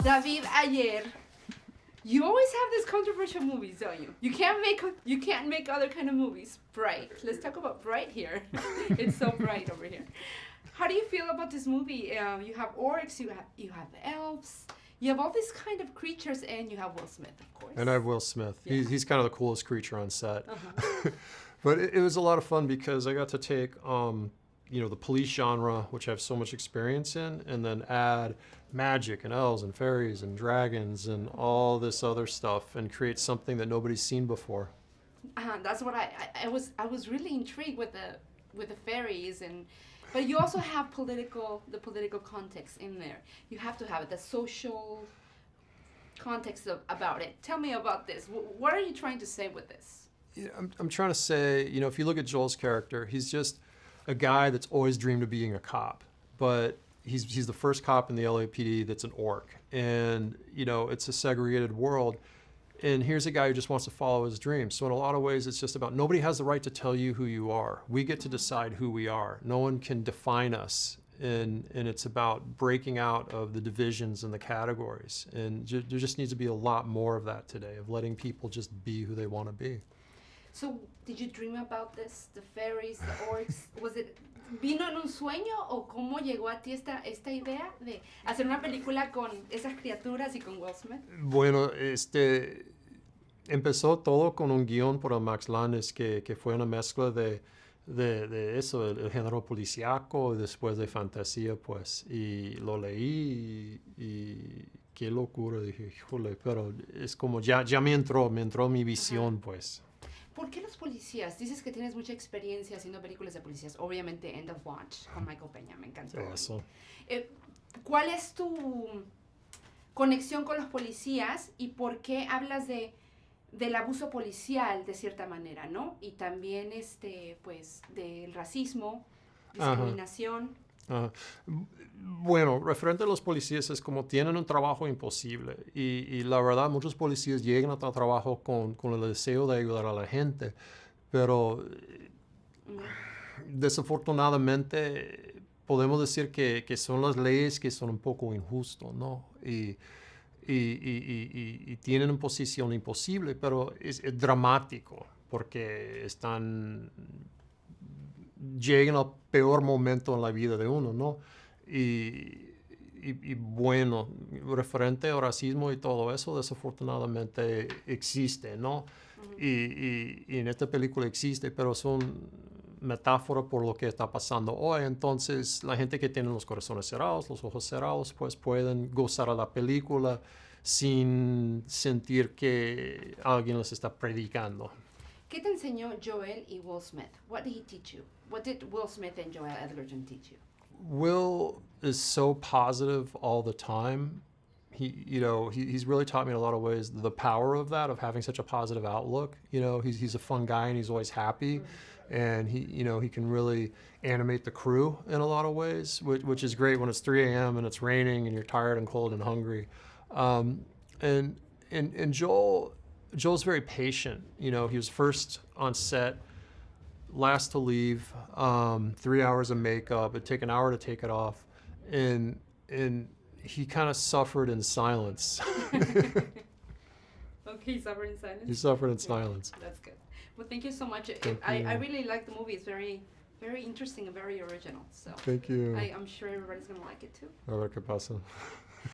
David Ayer, you always have these controversial movies, don't you? You can't make other kind of movies. Bright. Let's talk about Bright here. It's so bright over here. How do you feel about this movie? You have orcs, you have elves, you have all these kind of creatures, and you have Will Smith, of course. And I have Will Smith. Yeah. He's kind of the coolest creature on set. Uh-huh. But it was a lot of fun because I got to take the police genre, which I have so much experience in, and then add magic and elves and fairies and dragons and all this other stuff and create something that nobody's seen before. That's what I was really intrigued with the fairies, but you also have the political context in there. You have to have it, the social context about it. Tell me about this. What are you trying to say with this? Yeah, I'm trying to say, if you look at Joel's character, he's just a guy that's always dreamed of being a cop, but he's the first cop in the LAPD that's an orc, and it's a segregated world, and here's a guy who just wants to follow his dreams. So in a lot of ways, it's just about nobody has the right to tell you who you are. We get to decide who we are. No one can define us, and it's about breaking out of the divisions and the categories, and there just needs to be a lot more of that today, of letting people just be who they want to be. So, did you dream about this, the fairies, the orcs? ¿Vino en un sueño o cómo llegó a ti esta idea de hacer una película con esas criaturas y con Will Smith? Bueno, empezó todo con un guión por el Max Landis que fue una mezcla de eso, el género policíaco, después de fantasía, pues, y lo leí y qué locura, dije, híjole, pero es como ya me entró mi visión, pues. ¿Por qué los policías? Dices que tienes mucha experiencia haciendo películas de policías. Obviamente, End of Watch con Michael Peña, me encantó. Eso. ¿Cuál es tu conexión con los policías y por qué hablas del abuso policial de cierta manera, ¿no? Y también, pues, del racismo, discriminación. Ajá. Bueno, referente a los policías es como tienen un trabajo imposible y la verdad muchos policías llegan a trabajo con el deseo de ayudar a la gente, pero desafortunadamente podemos decir que son las leyes que son un poco injustas, ¿no? Y tienen una posición imposible, pero es dramático porque llegan al peor momento en la vida de uno, ¿no? Y bueno, referente al racismo y todo eso, desafortunadamente existe, ¿no? Y en esta película existe, pero son metáforas por lo que está pasando hoy. Entonces, la gente que tiene los corazones cerrados, los ojos cerrados, pues pueden gozar a la película sin sentir que alguien les está predicando. ¿Qué te enseñó Joel y Will Smith? What did he teach you? What did Will Smith and Joel Edgerton teach you? Will is so positive all the time. He's really taught me in a lot of ways the power of that, of having such a positive outlook. He's a fun guy and he's always happy, and he can really animate the crew in a lot of ways, which is great when it's 3 a.m. and it's raining and you're tired and cold and hungry. And Joel's very patient. He was first on set, last to leave, 3 hours of makeup. It'd take an hour to take it off. And he kind of suffered in silence. Okay, he suffered in silence? He suffered in silence. That's good. Well, thank you so much. Thank I you. really like the movie. It's very, very interesting and very original. So Thank you. I'm sure everybody's going to like it too. A ver qué pasa.